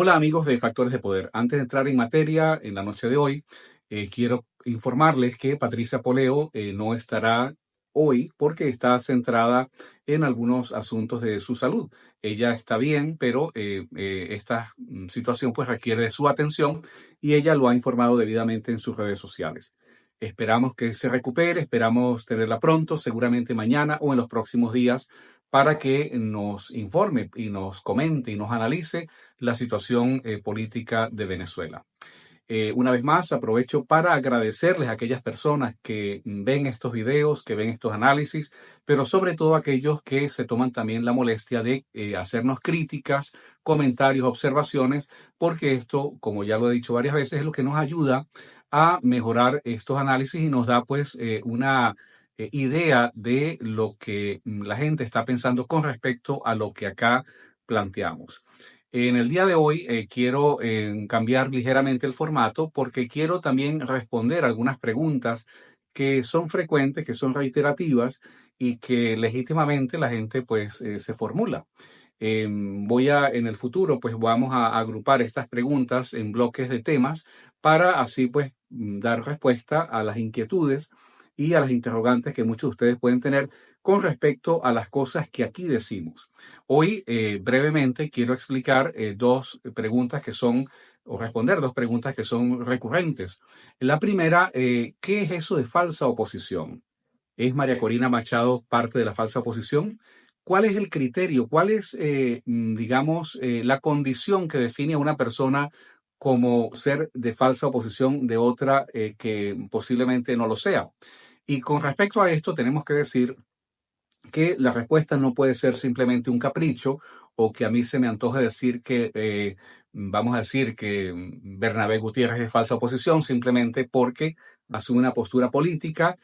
Hola amigos de Factores de Poder. Antes de entrar en materia en la noche de hoy, quiero informarles que Patricia Poleo no estará hoy porque está centrada en algunos asuntos de su salud. Ella está bien, pero esta situación pues requiere de su atención y ella lo ha informado debidamente en sus redes sociales. Esperamos que se recupere, esperamos tenerla pronto, seguramente mañana o en los próximos días, para que nos informe y nos comente y nos analice la situación política de Venezuela. Una vez más, aprovecho para agradecerles a aquellas personas que ven estos videos, que ven estos análisis, pero sobre todo a aquellos que se toman también la molestia de hacernos críticas, comentarios, observaciones, porque esto, como ya lo he dicho varias veces, es lo que nos ayuda a mejorar estos análisis y nos da pues una idea de lo que la gente está pensando con respecto a lo que acá planteamos. En el día de hoy quiero cambiar ligeramente el formato porque quiero también responder algunas preguntas que son frecuentes, que son reiterativas y que legítimamente la gente pues se formula. En el futuro pues vamos a agrupar estas preguntas en bloques de temas para así pues dar respuesta a las inquietudes y a las interrogantes que muchos de ustedes pueden tener con respecto a las cosas que aquí decimos. Hoy, brevemente, quiero explicar dos preguntas que son, o responder dos preguntas que son recurrentes. La primera, ¿qué es eso de falsa oposición? ¿Es María Corina Machado parte de la falsa oposición? ¿Cuál es el criterio? ¿Cuál es, digamos, la condición que define a una persona como ser de falsa oposición de otra que posiblemente no lo sea? Y con respecto a esto, tenemos que decir que la respuesta no puede ser simplemente un capricho o que a mí se me antoje decir que, vamos a decir que Bernabé Gutiérrez es falsa oposición simplemente porque asume una postura política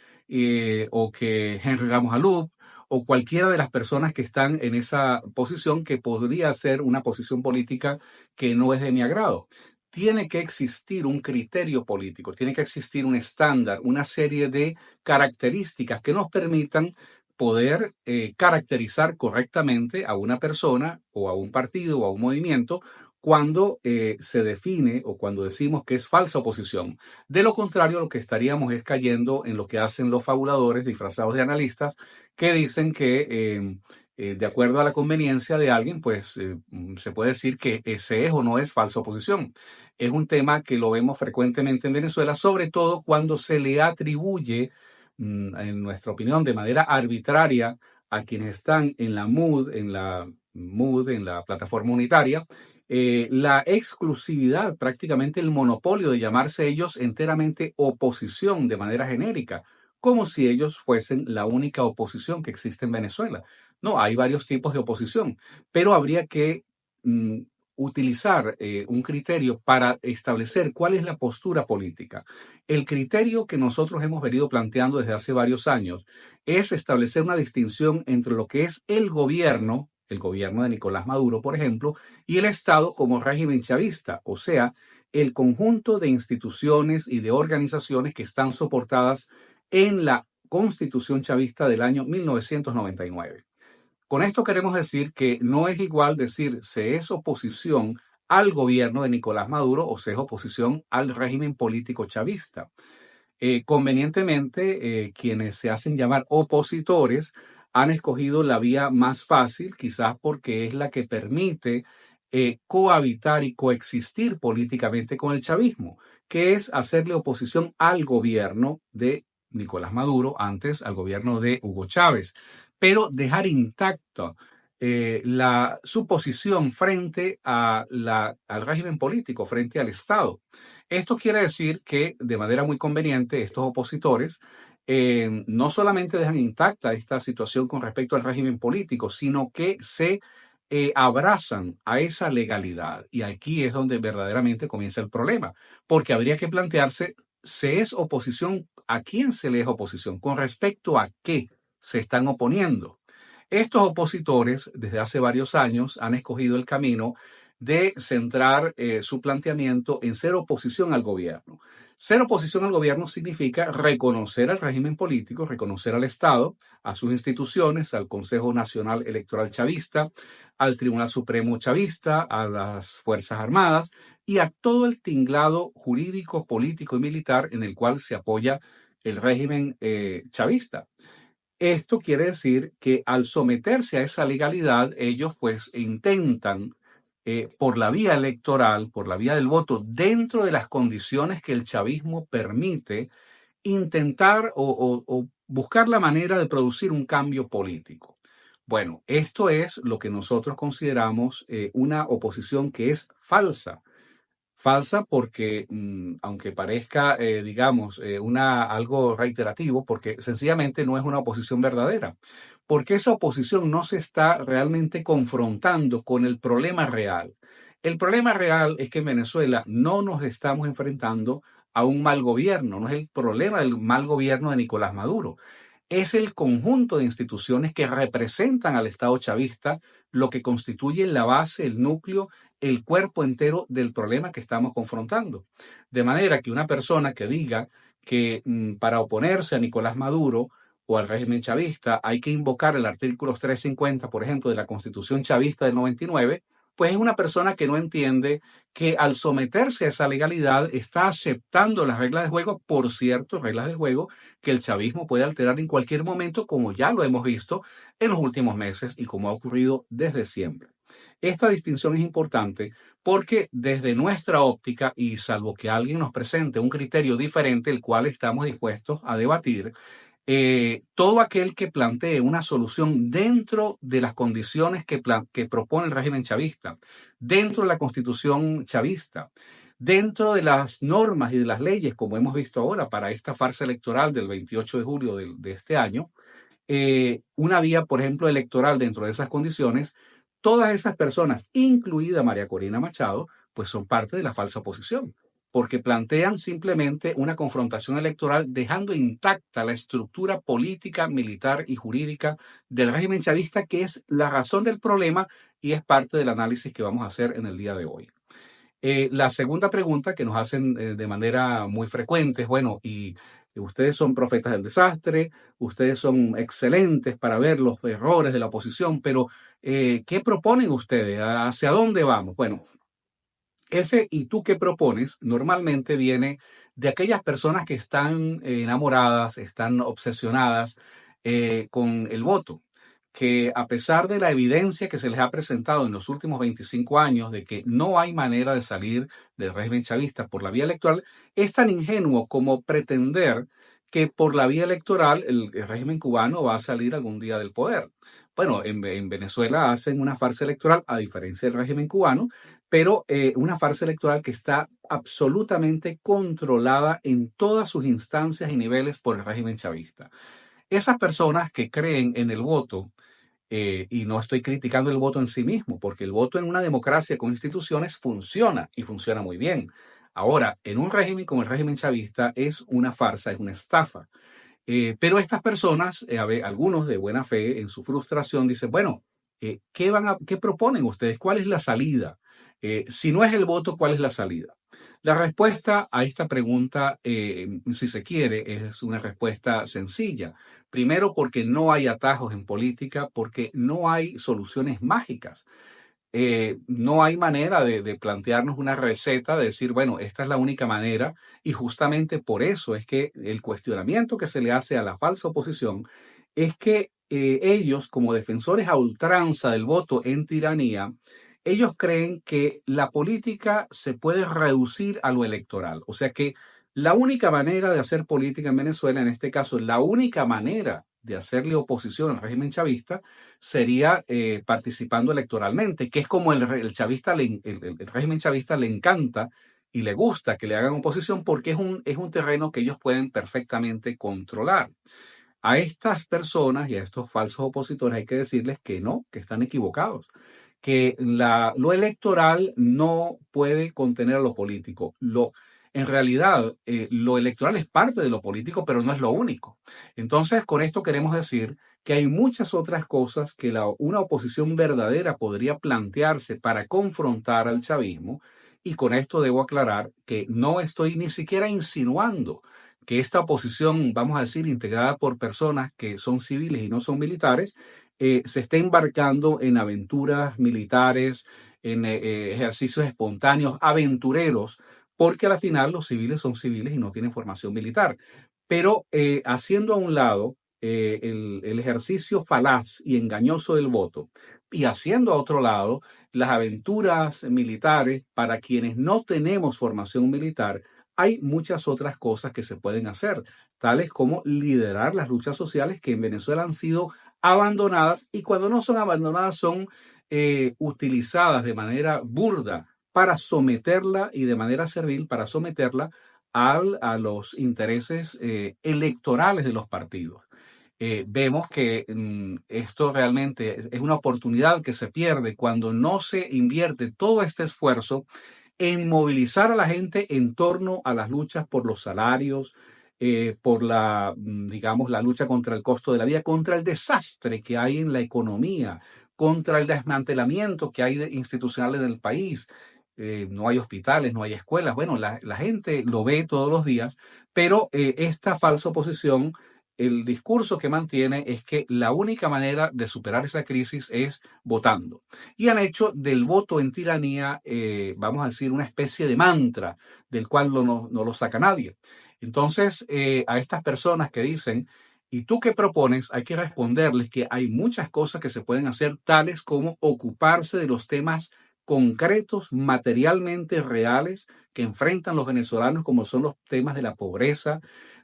o que Henry Ramos Alup o cualquiera de las personas que están en esa posición que podría ser una posición política que no es de mi agrado. Tiene que existir un criterio político, tiene que existir un estándar, una serie de características que nos permitan poder caracterizar correctamente a una persona o a un partido o a un movimiento cuando se define o cuando decimos que es falsa oposición. De lo contrario, lo que estaríamos es cayendo en lo que hacen los fabuladores disfrazados de analistas que dicen que de acuerdo a la conveniencia de alguien, pues se puede decir que ese es o no es falsa oposición. Es un tema que lo vemos frecuentemente en Venezuela, sobre todo cuando se le atribuye en nuestra opinión, de manera arbitraria a quienes están en la MUD, en la plataforma unitaria, la exclusividad, prácticamente el monopolio de llamarse ellos enteramente oposición de manera genérica, como si ellos fuesen la única oposición que existe en Venezuela. No, hay varios tipos de oposición, pero habría que mm, utilizar un criterio para establecer cuál es la postura política. El criterio que nosotros hemos venido planteando desde hace varios años es establecer una distinción entre lo que es el gobierno de Nicolás Maduro, por ejemplo, y el Estado como régimen chavista, o sea, el conjunto de instituciones y de organizaciones que están soportadas en la Constitución chavista del año 1999. Con esto queremos decir que no es igual decir se es oposición al gobierno de Nicolás Maduro o se es oposición al régimen político chavista. Convenientemente, quienes se hacen llamar opositores han escogido la vía más fácil, quizás porque es la que permite cohabitar y coexistir políticamente con el chavismo, que es hacerle oposición al gobierno de Nicolás Maduro, antes al gobierno de Hugo Chávez, pero dejar intacto su posición frente al régimen político, frente al Estado. Esto quiere decir que de manera muy conveniente estos opositores no solamente dejan intacta esta situación con respecto al régimen político, sino que se abrazan a esa legalidad. Y aquí es donde verdaderamente comienza el problema, porque habría que plantearse, ¿se es oposición? ¿A quién se le es oposición? ¿Con respecto a qué se están oponiendo? Estos opositores desde hace varios años han escogido el camino de centrar su planteamiento en ser oposición al gobierno. Ser oposición al gobierno significa reconocer al régimen político, reconocer al Estado, a sus instituciones, al Consejo Nacional Electoral Chavista, al Tribunal Supremo Chavista, a las Fuerzas Armadas y a todo el tinglado jurídico, político y militar en el cual se apoya el régimen chavista. Esto quiere decir que al someterse a esa legalidad, ellos pues intentan por la vía electoral, por la vía del voto, dentro de las condiciones que el chavismo permite, intentar o buscar la manera de producir un cambio político. Bueno, esto es lo que nosotros consideramos una oposición que es falsa. Falsa porque, aunque parezca, digamos, algo reiterativo, porque sencillamente no es una oposición verdadera, porque esa oposición no se está realmente confrontando con el problema real. El problema real es que en Venezuela no nos estamos enfrentando a un mal gobierno, no es el problema del mal gobierno de Nicolás Maduro, es el conjunto de instituciones que representan al Estado chavista lo que constituye la base, el núcleo, el cuerpo entero del problema que estamos confrontando. De manera que una persona que diga que para oponerse a Nicolás Maduro o al régimen chavista hay que invocar el artículo 350, por ejemplo, de la Constitución chavista del 99, pues es una persona que no entiende que al someterse a esa legalidad está aceptando las reglas de juego, por cierto, reglas del juego que el chavismo puede alterar en cualquier momento, como ya lo hemos visto en los últimos meses y como ha ocurrido desde siempre. Esta distinción es importante porque desde nuestra óptica, y salvo que alguien nos presente un criterio diferente, el cual estamos dispuestos a debatir, todo aquel que plantee una solución dentro de las condiciones que propone el régimen chavista, dentro de la constitución chavista, dentro de las normas y de las leyes, como hemos visto ahora para esta farsa electoral del 28 de julio de este año, una vía, por ejemplo, electoral dentro de esas condiciones, todas esas personas, incluida María Corina Machado, pues son parte de la falsa oposición, porque plantean simplemente una confrontación electoral dejando intacta la estructura política, militar y jurídica del régimen chavista, que es la razón del problema y es parte del análisis que vamos a hacer en el día de hoy. La segunda pregunta que nos hacen de manera muy frecuente es, bueno, y ustedes son profetas del desastre, ustedes son excelentes para ver los errores de la oposición, pero ¿qué proponen ustedes? ¿Hacia dónde vamos? Bueno, ese ¿y tú qué propones? Normalmente viene de aquellas personas que están enamoradas, están obsesionadas con el voto, que a pesar de la evidencia que se les ha presentado en los últimos 25 años de que no hay manera de salir del régimen chavista por la vía electoral, es tan ingenuo como pretender que por la vía electoral el régimen cubano va a salir algún día del poder. Bueno, en Venezuela hacen una farsa electoral, a diferencia del régimen cubano, pero una farsa electoral que está absolutamente controlada en todas sus instancias y niveles por el régimen chavista. Esas personas que creen en el voto, y no estoy criticando el voto en sí mismo, porque el voto en una democracia con instituciones funciona y funciona muy bien. Ahora, en un régimen como el régimen chavista es una farsa, es una estafa. Pero estas personas, algunos de buena fe, en su frustración, dicen, bueno, ¿qué proponen ustedes? ¿Cuál es la salida? Si no es el voto, ¿cuál es la salida? La respuesta a esta pregunta, si se quiere, es una respuesta sencilla. Primero, porque no hay atajos en política, porque no hay soluciones mágicas. No hay manera de plantearnos una receta, de decir, bueno, esta es la única manera, y justamente por eso es que el cuestionamiento que se le hace a la falsa oposición es que ellos, como defensores a ultranza del voto en tiranía, ellos creen que la política se puede reducir a lo electoral. O sea que la única manera de hacer política en Venezuela, en este caso, la única manera de hacerle oposición al régimen chavista, sería participando electoralmente, que es como el chavista, el régimen chavista le encanta y le gusta que le hagan oposición porque es un terreno que ellos pueden perfectamente controlar. A estas personas y a estos falsos opositores hay que decirles que no, que están equivocados, que lo electoral no puede contener a lo político. En realidad, lo electoral es parte de lo político, pero no es lo único. Entonces, con esto queremos decir que hay muchas otras cosas que una oposición verdadera podría plantearse para confrontar al chavismo, Y con esto debo aclarar que no estoy ni siquiera insinuando que esta oposición, vamos a decir, integrada por personas que son civiles y no son militares, se esté embarcando en aventuras militares, en ejercicios espontáneos, aventureros, porque al final los civiles son civiles y no tienen formación militar. Pero haciendo a un lado el ejercicio falaz y engañoso del voto y haciendo a otro lado las aventuras militares para quienes no tenemos formación militar, hay muchas otras cosas que se pueden hacer, tales como liderar las luchas sociales que en Venezuela han sido abandonadas y cuando no son abandonadas son utilizadas de manera burda para someterla y de manera servil para someterla a los intereses electorales de los partidos. Vemos que esto realmente es una oportunidad que se pierde cuando no se invierte todo este esfuerzo en movilizar a la gente en torno a las luchas por los salarios, por digamos, la lucha contra el costo de la vida, contra el desastre que hay en la economía, contra el desmantelamiento que hay institucional en el país. No hay hospitales, no hay escuelas. Bueno, la gente lo ve todos los días, pero esta falsa oposición, el discurso que mantiene es que la única manera de superar esa crisis es votando. Y han hecho del voto en tiranía, vamos a decir, una especie de mantra del cual no lo saca nadie. Entonces, a estas personas que dicen, ¿y tú qué propones? Hay que responderles que hay muchas cosas que se pueden hacer, tales como ocuparse de los temas concretos, materialmente reales, que enfrentan los venezolanos, como son los temas de la pobreza,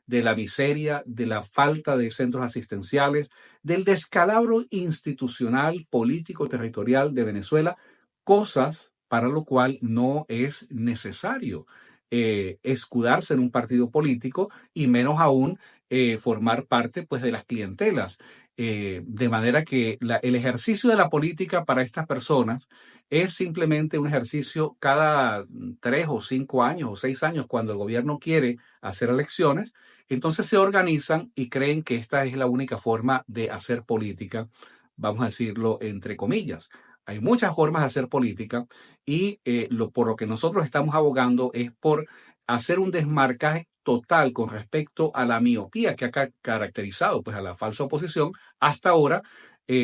de la miseria, de la falta de centros asistenciales, del descalabro institucional, político, territorial de Venezuela, cosas para lo cual no es necesario escudarse en un partido político y menos aún formar parte pues, de las clientelas. De manera que el ejercicio de la política para estas personas es simplemente un ejercicio cada 3 o 5 años o 6 años cuando el gobierno quiere hacer elecciones. Entonces se organizan y creen que esta es la única forma de hacer política, vamos a decirlo entre comillas. Hay muchas formas de hacer política y por lo que nosotros estamos abogando es por hacer un desmarcaje total con respecto a la miopía que ha caracterizado pues, a la falsa oposición hasta ahora,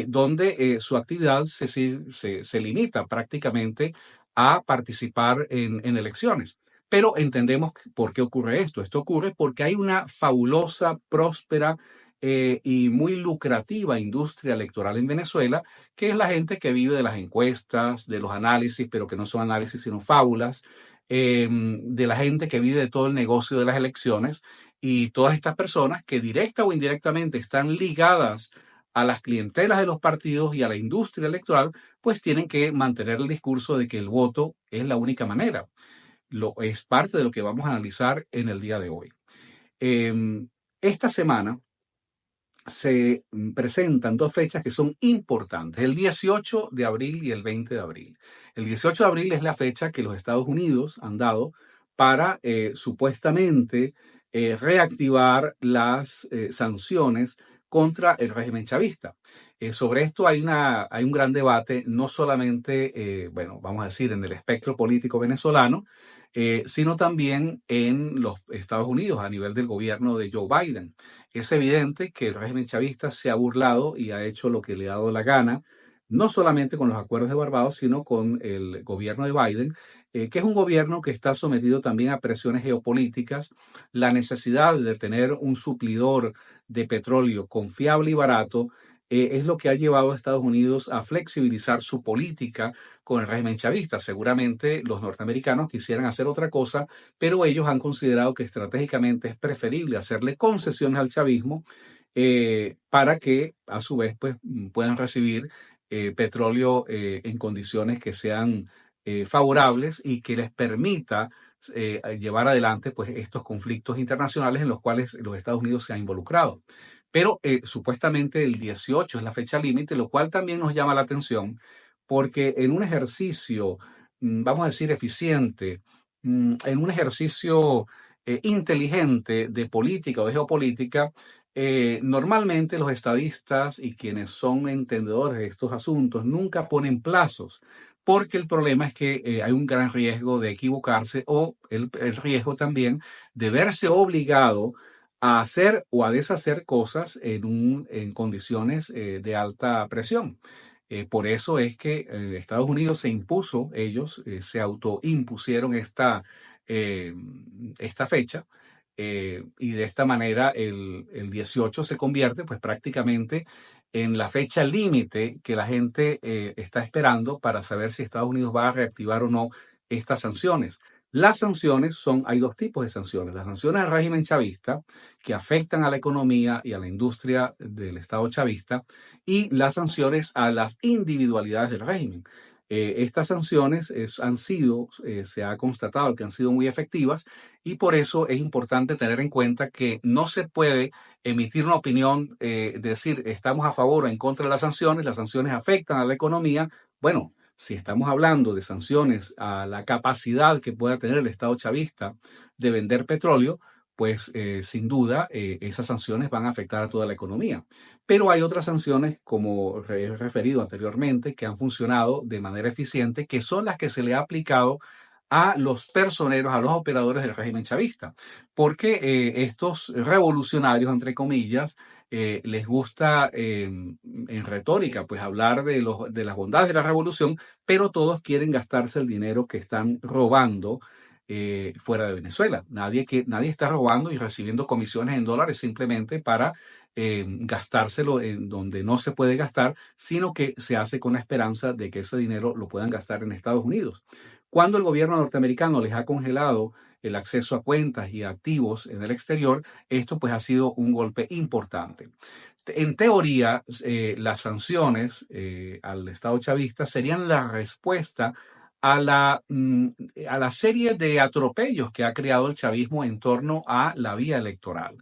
donde su actividad se limita prácticamente a participar en elecciones. Pero entendemos por qué ocurre esto. Esto ocurre porque hay una fabulosa, próspera y muy lucrativa industria electoral en Venezuela, que es la gente que vive de las encuestas, de los análisis, pero que no son análisis sino fábulas, de la gente que vive de todo el negocio de las elecciones y todas estas personas que directa o indirectamente están ligadas a las clientelas de los partidos y a la industria electoral, pues tienen que mantener el discurso de que el voto es la única manera. Es parte de lo que vamos a analizar en el día de hoy. Esta semana se presentan dos fechas que son importantes, el 18 de abril y el 20 de abril. El 18 de abril es la fecha que los Estados Unidos han dado para supuestamente reactivar las sanciones contra el régimen chavista. Sobre esto hay un gran debate, no solamente, bueno, vamos a decir, en el espectro político venezolano, sino también en los Estados Unidos a nivel del gobierno de Joe Biden. Es evidente que el régimen chavista se ha burlado y ha hecho lo que le ha dado la gana, no solamente con los acuerdos de Barbados, sino con el gobierno de Biden, que es un gobierno que está sometido también a presiones geopolíticas, la necesidad de tener un suplidor de petróleo confiable y barato, es lo que ha llevado a Estados Unidos a flexibilizar su política con el régimen chavista. Seguramente los norteamericanos quisieran hacer otra cosa, pero ellos han considerado que estratégicamente es preferible hacerle concesiones al chavismo para que a su vez pues, puedan recibir petróleo en condiciones que sean favorables y que les permita llevar adelante pues, estos conflictos internacionales en los cuales los Estados Unidos se ha involucrado. Pero supuestamente el 18 es la fecha límite, lo cual también nos llama la atención porque en un ejercicio, vamos a decir, eficiente, en un ejercicio inteligente de política o de geopolítica, normalmente los estadistas y quienes son entendedores de estos asuntos nunca ponen plazos porque el problema es que hay un gran riesgo de equivocarse o el riesgo también de verse obligado a hacer o a deshacer cosas en condiciones de alta presión. Por eso es que Estados Unidos se impuso, ellos se autoimpusieron eh, esta fecha, y de esta manera el 18 se convierte pues prácticamente en la fecha límite que la gente está esperando para saber si Estados Unidos va a reactivar o no estas sanciones. Las sanciones hay dos tipos de sanciones. Las sanciones al régimen chavista, que afectan a la economía y a la industria del Estado chavista, y las sanciones a las individualidades del régimen. Estas sanciones se ha constatado que han sido muy efectivas, y por eso es importante tener en cuenta que no se puede emitir una opinión, decir estamos a favor o en contra de las sanciones afectan a la economía. Bueno, si estamos hablando de sanciones a la capacidad que pueda tener el Estado chavista de vender petróleo, pues sin duda esas sanciones van a afectar a toda la economía. Pero hay otras sanciones, como he referido anteriormente, que han funcionado de manera eficiente, que son las que se le ha aplicado a los personeros, a los operadores del régimen chavista, porque estos revolucionarios, entre comillas, les gusta en retórica, pues hablar de las bondades de la revolución, pero todos quieren gastarse el dinero que están robando fuera de Venezuela. Nadie está robando y recibiendo comisiones en dólares simplemente para gastárselo en donde no se puede gastar, sino que se hace con la esperanza de que ese dinero lo puedan gastar en Estados Unidos. Cuando el gobierno norteamericano les ha congelado el acceso a cuentas y activos en el exterior, esto pues ha sido un golpe importante. En teoría, las sanciones al Estado chavista serían la respuesta a la serie de atropellos que ha creado el chavismo en torno a la vía electoral.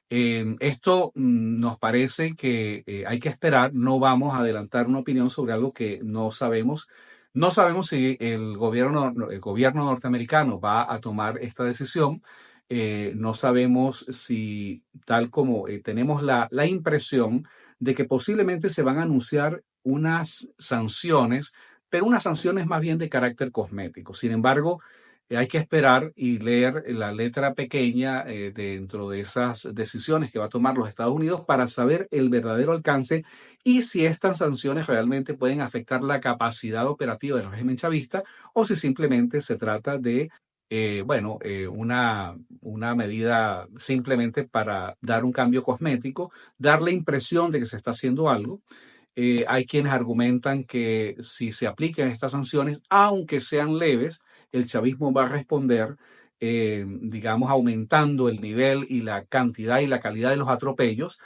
Esto nos parece que hay que esperar, no vamos a adelantar una opinión sobre algo que no sabemos. No sabemos si el gobierno norteamericano va a tomar esta decisión. No sabemos si, tal como tenemos la impresión de que posiblemente se van a anunciar unas sanciones, pero unas sanciones más bien de carácter cosmético. Sin embargo, hay que esperar y leer la letra pequeña dentro de esas decisiones que va a tomar los Estados Unidos para saber el verdadero alcance y si estas sanciones realmente pueden afectar la capacidad operativa del régimen chavista o si simplemente se trata de, una medida simplemente para dar un cambio cosmético, dar la impresión de que se está haciendo algo. Hay quienes argumentan que si se aplican estas sanciones, aunque sean leves, el chavismo va a responder, digamos, aumentando el nivel y la cantidad y la calidad de los atropellos,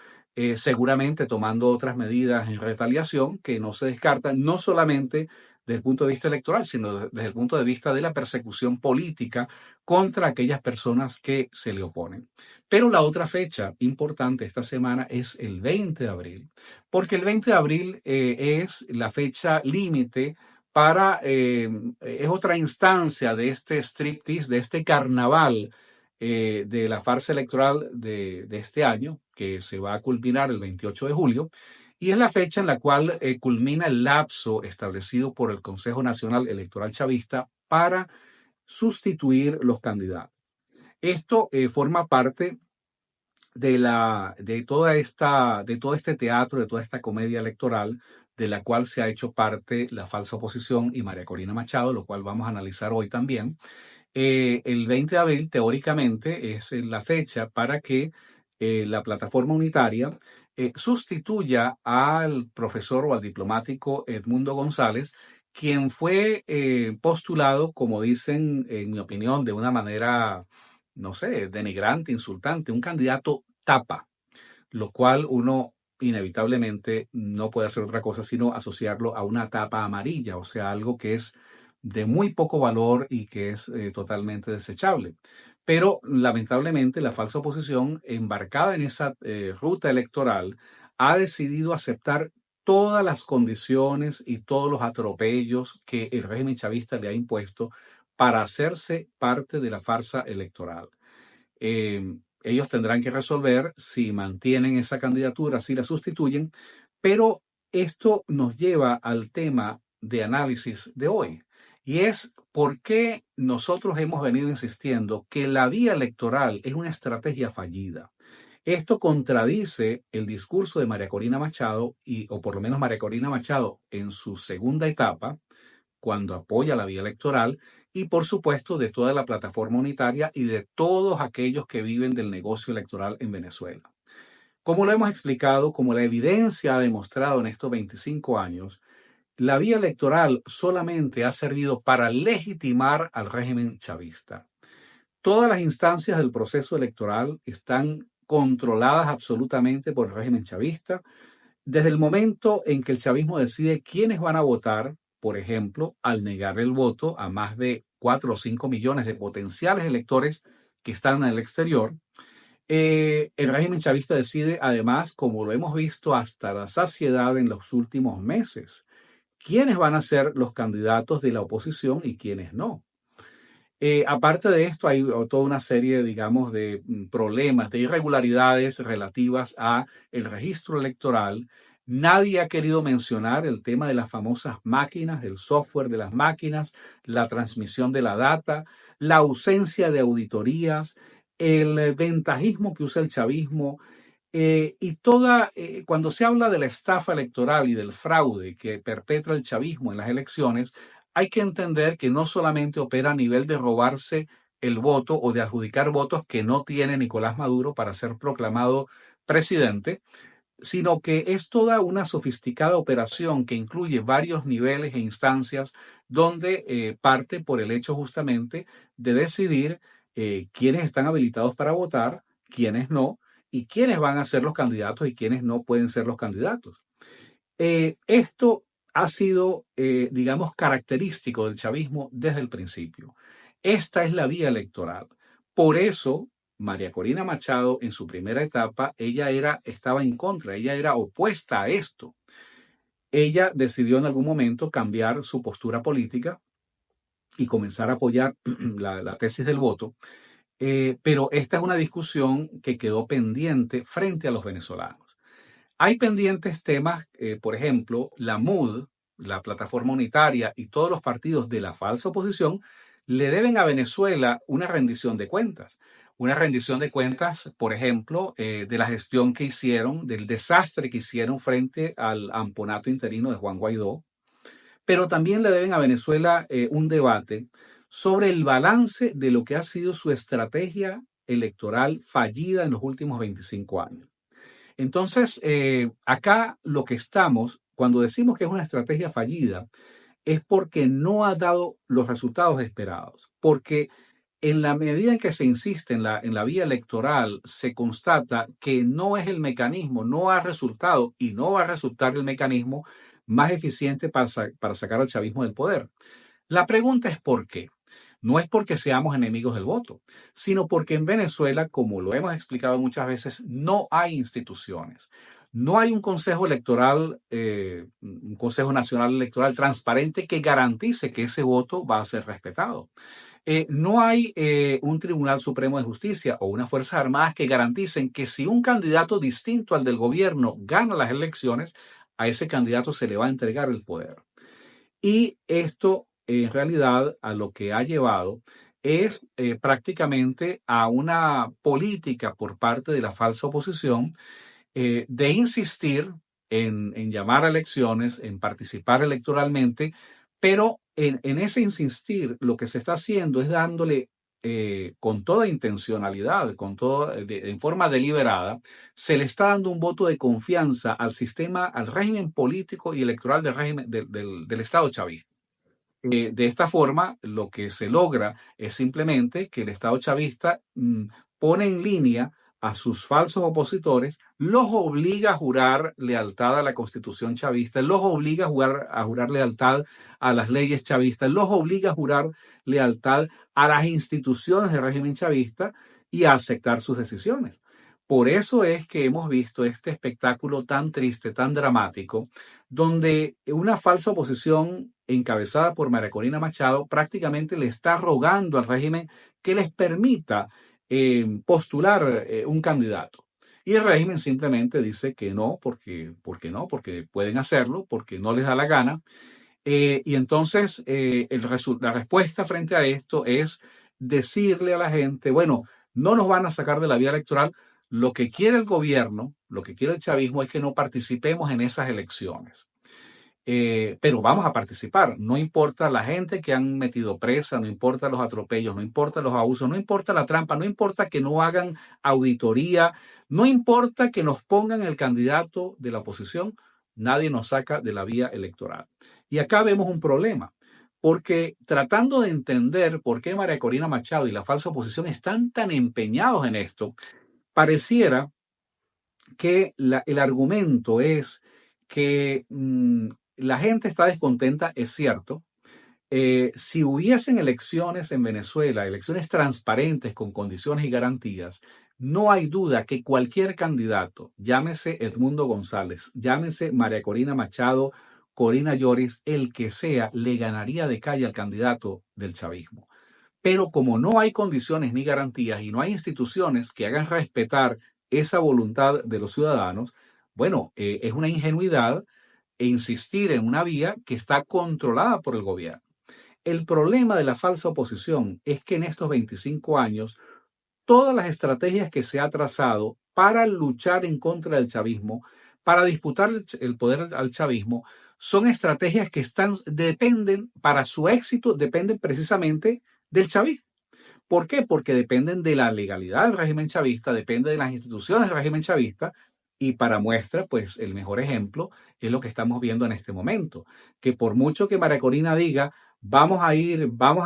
seguramente tomando otras medidas en retaliación que no se descartan, no solamente desde el punto de vista electoral, sino desde el punto de vista de la persecución política contra aquellas personas que se le oponen. Pero la otra fecha importante esta semana es el 20 de abril, porque el 20 de abril es la fecha límite es otra instancia de este striptease, de este carnaval de la farsa electoral de este año, que se va a culminar el 28 de julio, y es la fecha en la cual culmina el lapso establecido por el Consejo Nacional Electoral Chavista para sustituir los candidatos. Esto forma parte de todo este teatro, de toda esta comedia electoral, de la cual se ha hecho parte la falsa oposición y María Corina Machado, lo cual vamos a analizar hoy también. El 20 de abril, teóricamente, es la fecha para que la plataforma unitaria sustituya al profesor o al diplomático Edmundo González, quien fue postulado, como dicen, en mi opinión, de una manera, no sé, denigrante, insultante, un candidato tapa, lo cual uno inevitablemente no puede hacer otra cosa sino asociarlo a una tapa amarilla, o sea, algo que es de muy poco valor y que es totalmente desechable. Pero lamentablemente la falsa oposición, embarcada en esa ruta electoral, ha decidido aceptar todas las condiciones y todos los atropellos que el régimen chavista le ha impuesto para hacerse parte de la farsa electoral. Ellos tendrán que resolver si mantienen esa candidatura, si la sustituyen, pero esto nos lleva al tema de análisis de hoy. Y es por qué nosotros hemos venido insistiendo que la vía electoral es una estrategia fallida. Esto contradice el discurso de María Corina Machado, o por lo menos María Corina Machado en su segunda etapa, cuando apoya la vía electoral, y por supuesto de toda la plataforma unitaria y de todos aquellos que viven del negocio electoral en Venezuela. Como lo hemos explicado, como la evidencia ha demostrado en estos 25 años, la vía electoral solamente ha servido para legitimar al régimen chavista. Todas las instancias del proceso electoral están controladas absolutamente por el régimen chavista. Desde el momento en que el chavismo decide quiénes van a votar, por ejemplo, al negar el voto a más de 4 o 5 millones de potenciales electores que están en el exterior, el régimen chavista decide, además, como lo hemos visto hasta la saciedad en los últimos meses, quiénes van a ser los candidatos de la oposición y quiénes no. Aparte de esto, hay toda una serie, digamos, de problemas, de irregularidades relativas a el registro electoral. Nadie ha querido mencionar el tema de las famosas máquinas, el software de las máquinas, la transmisión de la data, la ausencia de auditorías, el ventajismo que usa el chavismo, cuando se habla de la estafa electoral y del fraude que perpetra el chavismo en las elecciones, hay que entender que no solamente opera a nivel de robarse el voto o de adjudicar votos que no tiene Nicolás Maduro para ser proclamado presidente, sino que es toda una sofisticada operación que incluye varios niveles e instancias donde parte por el hecho justamente de decidir quiénes están habilitados para votar, quiénes no, y quiénes van a ser los candidatos y quiénes no pueden ser los candidatos. Esto ha sido, digamos, característico del chavismo desde el principio. Esta es la vía electoral. Por eso, María Corina Machado, en su primera etapa, estaba en contra, ella era opuesta a esto. Ella decidió en algún momento cambiar su postura política y comenzar a apoyar la tesis del voto, pero esta es una discusión que quedó pendiente frente a los venezolanos. Hay pendientes temas, por ejemplo, la MUD, la Plataforma Unitaria y todos los partidos de la falsa oposición le deben a Venezuela una rendición de cuentas. Una rendición de cuentas, por ejemplo, de la gestión que hicieron, del desastre que hicieron frente al amponato interino de Juan Guaidó, pero también le deben a Venezuela un debate sobre el balance de lo que ha sido su estrategia electoral fallida en los últimos 25 años. Entonces, acá lo que estamos, cuando decimos que es una estrategia fallida, es porque no ha dado los resultados esperados, porque en la medida en que se insiste en la vía electoral, se constata que no es el mecanismo, no ha resultado y no va a resultar el mecanismo más eficiente para sacar al chavismo del poder. La pregunta es ¿por qué? No es porque seamos enemigos del voto, sino porque en Venezuela, como lo hemos explicado muchas veces, no hay instituciones. No hay un consejo electoral, un consejo nacional electoral transparente que garantice que ese voto va a ser respetado. No hay un Tribunal Supremo de Justicia o unas Fuerzas Armadas que garanticen que si un candidato distinto al del gobierno gana las elecciones, a ese candidato se le va a entregar el poder. Y esto, en realidad, a lo que ha llevado es prácticamente a una política por parte de la falsa oposición de insistir en llamar a elecciones, en participar electoralmente, pero en ese insistir lo que se está haciendo es dándole con toda intencionalidad, en forma deliberada, se le está dando un voto de confianza al sistema, al régimen político y electoral del Estado chavista. De esta forma, lo que se logra es simplemente que el Estado chavista pone en línea a sus falsos opositores, los obliga a jurar lealtad a la Constitución chavista, los obliga a jurar lealtad a las leyes chavistas, los obliga a jurar lealtad a las instituciones del régimen chavista y a aceptar sus decisiones. Por eso es que hemos visto este espectáculo tan triste, tan dramático, donde una falsa oposición encabezada por María Corina Machado prácticamente le está rogando al régimen que les permita postular un candidato. Y el régimen simplemente dice que no, porque no, porque pueden hacerlo, porque no les da la gana. Y entonces la respuesta frente a esto es decirle a la gente, bueno, no nos van a sacar de la vía electoral. Lo que quiere el gobierno, lo que quiere el chavismo es que no participemos en esas elecciones. Pero vamos a participar. No importa la gente que han metido presa, no importa los atropellos, no importa los abusos, no importa la trampa, no importa que no hagan auditoría, no importa que nos pongan el candidato de la oposición, nadie nos saca de la vía electoral. Y acá vemos un problema, porque tratando de entender por qué María Corina Machado y la falsa oposición están tan empeñados en esto, pareciera que el argumento es que la gente está descontenta, es cierto. Si hubiesen elecciones en Venezuela, elecciones transparentes con condiciones y garantías, no hay duda que cualquier candidato, llámese Edmundo González, llámese María Corina Machado, Corina Lloris, el que sea, le ganaría de calle al candidato del chavismo. Pero como no hay condiciones ni garantías y no hay instituciones que hagan respetar esa voluntad de los ciudadanos, bueno, es una ingenuidad insistir en una vía que está controlada por el gobierno. El problema de la falsa oposición es que en estos 25 años, todas las estrategias que se ha trazado para luchar en contra del chavismo, para disputar el poder al chavismo, son estrategias que dependen, para su éxito, dependen precisamente del chavismo. ¿Por qué? Porque dependen de la legalidad del régimen chavista, depende de las instituciones del régimen chavista, y para muestra, pues el mejor ejemplo es lo que estamos viendo en este momento, que por mucho que María Corina diga, vamos a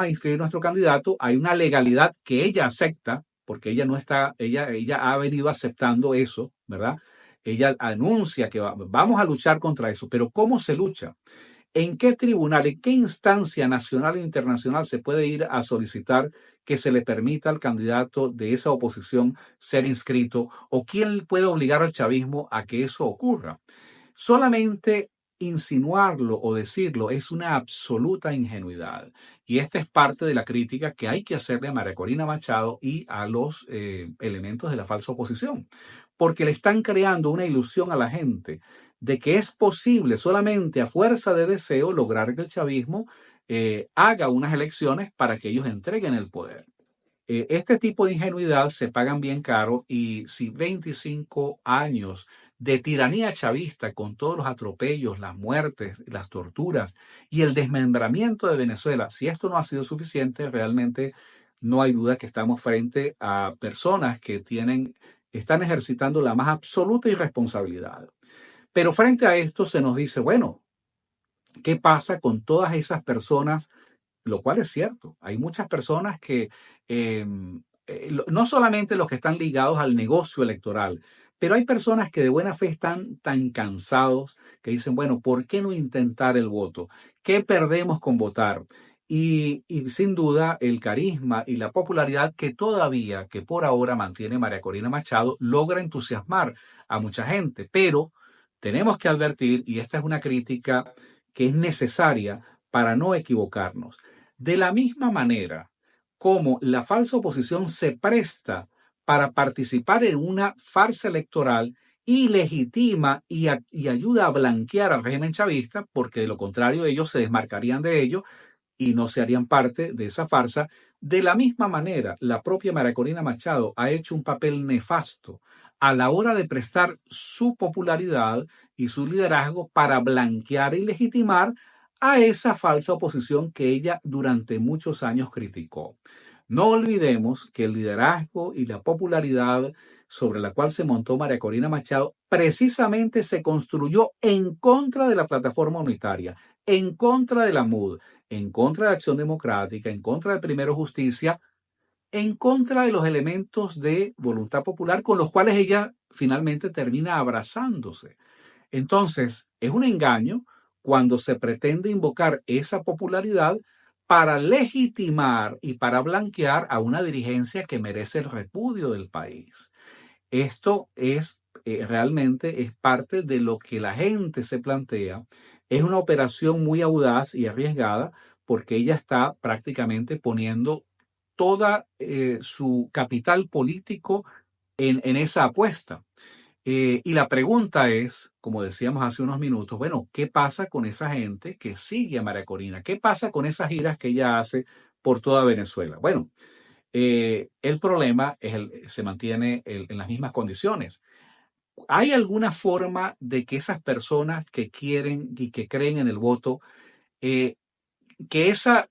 inscribir nuestro candidato, hay una legalidad que ella acepta, porque ella no está, ella ha venido aceptando eso, ¿verdad? Ella anuncia que vamos a luchar contra eso, pero ¿cómo se lucha? ¿En qué tribunal, en qué instancia nacional e internacional se puede ir a solicitar que se le permita al candidato de esa oposición ser inscrito? ¿O quién puede obligar al chavismo a que eso ocurra? Solamente insinuarlo o decirlo es una absoluta ingenuidad. Y esta es parte de la crítica que hay que hacerle a María Corina Machado y a los elementos de la falsa oposición. Porque le están creando una ilusión a la gente de que es posible solamente a fuerza de deseo lograr que el chavismo haga unas elecciones para que ellos entreguen el poder. Este tipo de ingenuidad se pagan bien caro y si 25 años de tiranía chavista con todos los atropellos, las muertes, las torturas y el desmembramiento de Venezuela, si esto no ha sido suficiente, realmente no hay duda que estamos frente a personas que están ejercitando la más absoluta irresponsabilidad. Pero frente a esto se nos dice, bueno, ¿qué pasa con todas esas personas? Lo cual es cierto. Hay muchas personas que, eh, no solamente los que están ligados al negocio electoral, pero hay personas que de buena fe están tan cansados que dicen, bueno, ¿por qué no intentar el voto? ¿Qué perdemos con votar? Y sin duda el carisma y la popularidad que por ahora mantiene María Corina Machado logra entusiasmar a mucha gente. Pero tenemos que advertir, y esta es una crítica que es necesaria para no equivocarnos. De la misma manera como la falsa oposición se presta para participar en una farsa electoral y legitima y ayuda a blanquear al régimen chavista, porque de lo contrario ellos se desmarcarían de ello y no se harían parte de esa farsa. De la misma manera, la propia María Corina Machado ha hecho un papel nefasto a la hora de prestar su popularidad y su liderazgo para blanquear y legitimar a esa falsa oposición que ella durante muchos años criticó. No olvidemos que el liderazgo y la popularidad sobre la cual se montó María Corina Machado precisamente se construyó en contra de la plataforma unitaria, en contra de la MUD, en contra de Acción Democrática, en contra de Primero Justicia, en contra de los elementos de voluntad popular con los cuales ella finalmente termina abrazándose. Entonces, es un engaño cuando se pretende invocar esa popularidad para legitimar y para blanquear a una dirigencia que merece el repudio del país. Esto es realmente es parte de lo que la gente se plantea. Es una operación muy audaz y arriesgada porque ella está prácticamente poniendo toda su capital político en esa apuesta. Y la pregunta es, como decíamos hace unos minutos, bueno, ¿qué pasa con esa gente que sigue a María Corina? ¿Qué pasa con esas giras que ella hace por toda Venezuela? Bueno, el problema es se mantiene en las mismas condiciones. ¿Hay alguna forma de que esas personas que quieren y que creen en el voto, eh, que esa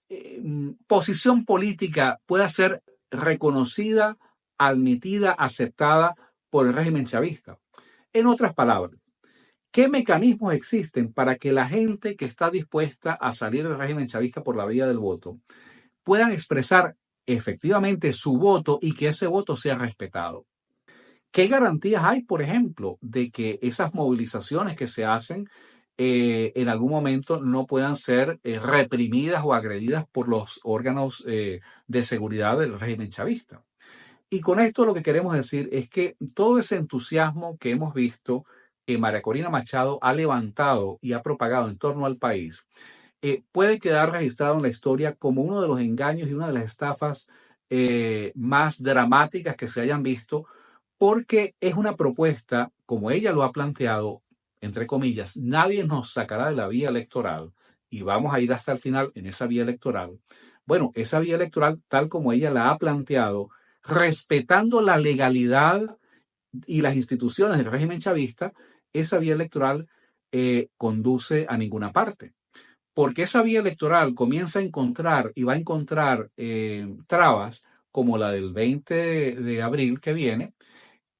posición política pueda ser reconocida, admitida, aceptada por el régimen chavista? En otras palabras, ¿qué mecanismos existen para que la gente que está dispuesta a salir del régimen chavista por la vía del voto puedan expresar efectivamente su voto y que ese voto sea respetado? ¿Qué garantías hay, por ejemplo, de que esas movilizaciones que se hacen en algún momento no puedan ser reprimidas o agredidas por los órganos de seguridad del régimen chavista? Y con esto lo que queremos decir es que todo ese entusiasmo que hemos visto que María Corina Machado ha levantado y ha propagado en torno al país, puede quedar registrado en la historia como uno de los engaños y una de las estafas más dramáticas que se hayan visto, porque es una propuesta, como ella lo ha planteado, entre comillas, nadie nos sacará de la vía electoral y vamos a ir hasta el final en esa vía electoral. Bueno, esa vía electoral, tal como ella la ha planteado, respetando la legalidad y las instituciones del régimen chavista, esa vía electoral conduce a ninguna parte. Porque esa vía electoral comienza a encontrar y va a encontrar trabas como la del 20 de abril que viene,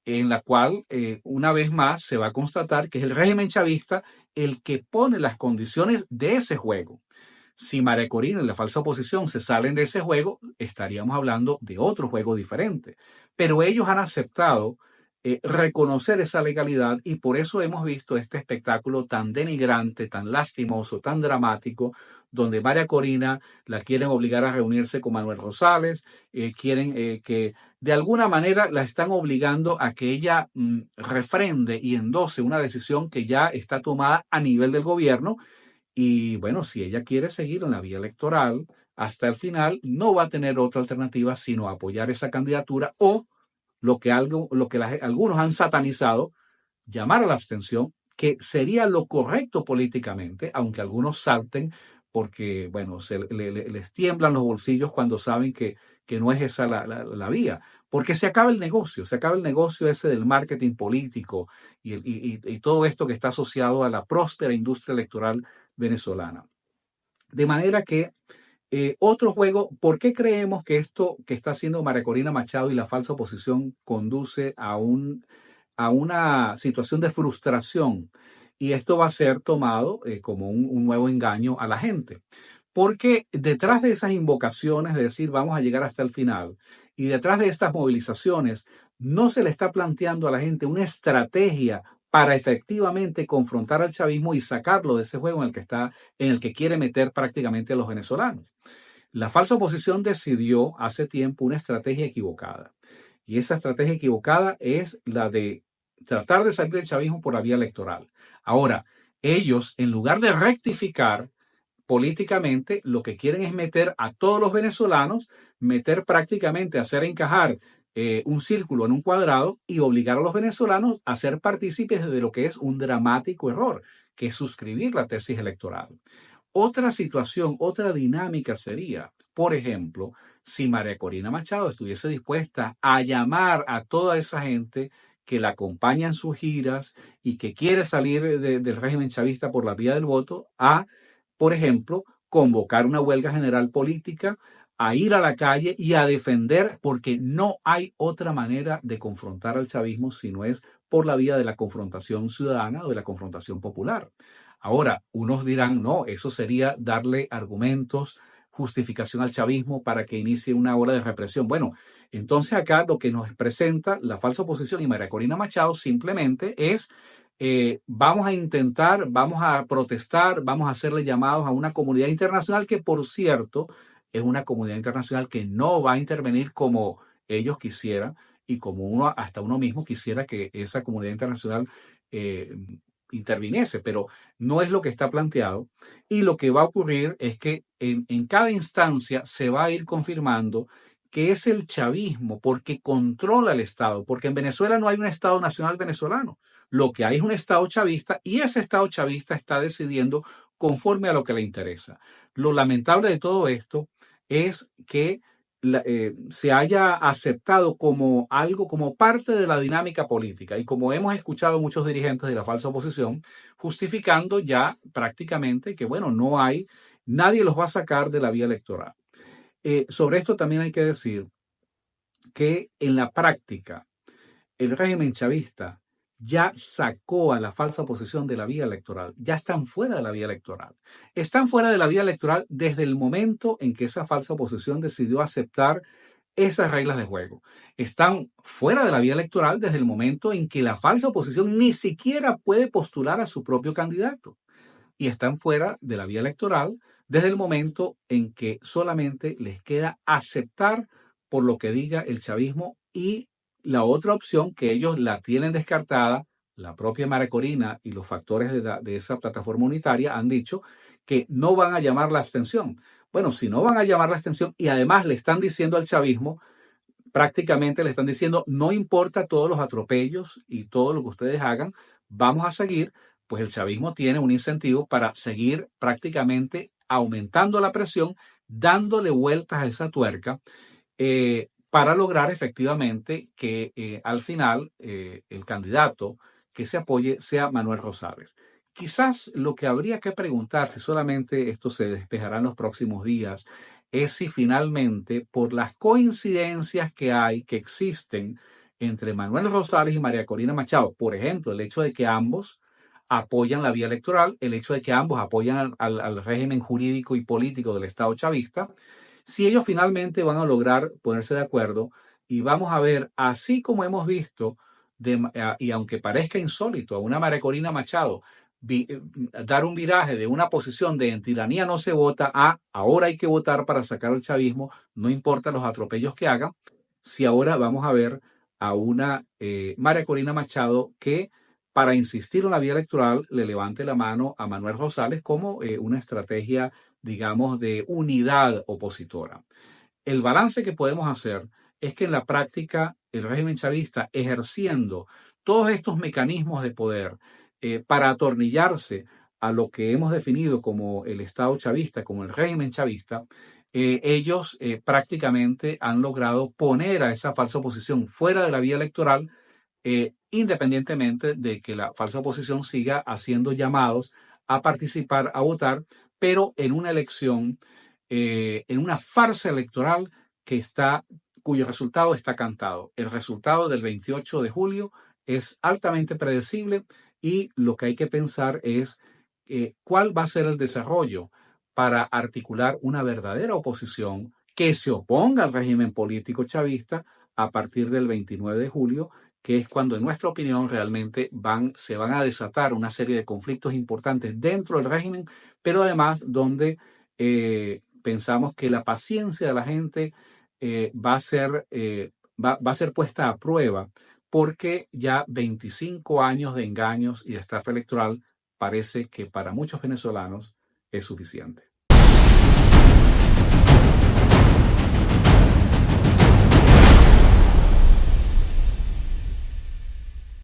en la cual una vez más se va a constatar que es el régimen chavista el que pone las condiciones de ese juego. Si María Corina y la falsa oposición se salen de ese juego, estaríamos hablando de otro juego diferente. Pero ellos han aceptado reconocer esa legalidad y por eso hemos visto este espectáculo tan denigrante, tan lastimoso, tan dramático, donde María Corina la quieren obligar a reunirse con Manuel Rosales, quieren que de alguna manera la están obligando a que ella refrende y endose una decisión que ya está tomada a nivel del gobierno y bueno, si ella quiere seguir en la vía electoral hasta el final, no va a tener otra alternativa sino apoyar esa candidatura o algunos han satanizado, llamar a la abstención, que sería lo correcto políticamente, aunque algunos salten porque, bueno, les tiemblan los bolsillos cuando saben que no es esa la vía, porque se acaba el negocio ese del marketing político y todo esto que está asociado a la próspera industria electoral venezolana. De manera que otro juego, ¿por qué creemos que esto que está haciendo María Corina Machado y la falsa oposición conduce a una situación de frustración? Y esto va a ser tomado como un nuevo engaño a la gente. Porque detrás de esas invocaciones de decir vamos a llegar hasta el final y detrás de estas movilizaciones no se le está planteando a la gente una estrategia para efectivamente confrontar al chavismo y sacarlo de ese juego en el que quiere meter prácticamente a los venezolanos. La falsa oposición decidió hace tiempo una estrategia equivocada. Y esa estrategia equivocada es la de tratar de salir del chavismo por la vía electoral. Ahora, ellos, en lugar de rectificar políticamente, lo que quieren es meter a todos los venezolanos, meter prácticamente, hacer encajar un círculo en un cuadrado y obligar a los venezolanos a ser partícipes de lo que es un dramático error, que es suscribir la tesis electoral. Otra situación, otra dinámica sería, por ejemplo, si María Corina Machado estuviese dispuesta a llamar a toda esa gente que la acompaña en sus giras y que quiere salir del régimen chavista por la vía del voto, a, por ejemplo, convocar una huelga general política, a ir a la calle y a defender, porque no hay otra manera de confrontar al chavismo si no es por la vía de la confrontación ciudadana o de la confrontación popular. Ahora, unos dirán, no, eso sería darle argumentos, justificación al chavismo para que inicie una ola de represión. Bueno, entonces acá lo que nos presenta la falsa oposición y María Corina Machado simplemente es, vamos a intentar, vamos a protestar, vamos a hacerle llamados a una comunidad internacional que, por cierto, es una comunidad internacional que no va a intervenir como ellos quisieran y como hasta uno mismo quisiera que esa comunidad internacional eh, interviniese, pero no es lo que está planteado. Y lo que va a ocurrir es que en cada instancia se va a ir confirmando que es el chavismo, porque controla el Estado, porque en Venezuela no hay un Estado nacional venezolano. Lo que hay es un Estado chavista y ese Estado chavista está decidiendo conforme a lo que le interesa. Lo lamentable de todo esto es que se haya aceptado como algo, como parte de la dinámica política y como hemos escuchado muchos dirigentes de la falsa oposición, justificando ya prácticamente que, bueno, no hay, nadie los va a sacar de la vía electoral. Sobre esto también hay que decir que en la práctica el régimen chavista ya sacó a la falsa oposición de la vía electoral, ya están fuera de la vía electoral. Están fuera de la vía electoral desde el momento en que esa falsa oposición decidió aceptar esas reglas de juego. Están fuera de la vía electoral desde el momento en que la falsa oposición ni siquiera puede postular a su propio candidato. Y están fuera de la vía electoral desde el momento en que solamente les queda aceptar por lo que diga el chavismo y la otra opción que ellos la tienen descartada, la propia María Corina y los factores de esa plataforma unitaria han dicho que no van a llamar la abstención. Bueno, si no van a llamar la abstención y además le están diciendo al chavismo, prácticamente le están diciendo, no importa todos los atropellos y todo lo que ustedes hagan, vamos a seguir, pues el chavismo tiene un incentivo para seguir prácticamente aumentando la presión, dándole vueltas a esa tuerca, para lograr efectivamente que al final el candidato que se apoye sea Manuel Rosales. Quizás lo que habría que preguntar, si solamente esto se despejará en los próximos días, es si finalmente, por las coincidencias que hay, que existen entre Manuel Rosales y María Corina Machado, por ejemplo, el hecho de que ambos apoyan la vía electoral, el hecho de que ambos apoyan al régimen jurídico y político del Estado chavista, si ellos finalmente van a lograr ponerse de acuerdo y vamos a ver, así como hemos visto, y aunque parezca insólito, a una María Corina Machado dar un viraje de una posición de en tiranía no se vota a ahora hay que votar para sacar al chavismo, no importa los atropellos que hagan, si ahora vamos a ver a una María Corina Machado que para insistir en la vía electoral le levante la mano a Manuel Rosales como una estrategia, digamos, de unidad opositora. El balance que podemos hacer es que en la práctica el régimen chavista, ejerciendo todos estos mecanismos de poder para atornillarse a lo que hemos definido como el Estado chavista, como el régimen chavista, ellos prácticamente han logrado poner a esa falsa oposición fuera de la vía electoral, independientemente de que la falsa oposición siga haciendo llamados a participar, a votar, pero en una elección, en una farsa electoral cuyo resultado está cantado. El resultado del 28 de julio es altamente predecible y lo que hay que pensar es cuál va a ser el desarrollo para articular una verdadera oposición que se oponga al régimen político chavista a partir del 29 de julio, que es cuando, en nuestra opinión, realmente se van a desatar una serie de conflictos importantes dentro del régimen, pero además donde pensamos que la paciencia de la gente va a ser puesta a prueba, porque ya 25 años de engaños y de estafa electoral parece que para muchos venezolanos es suficiente.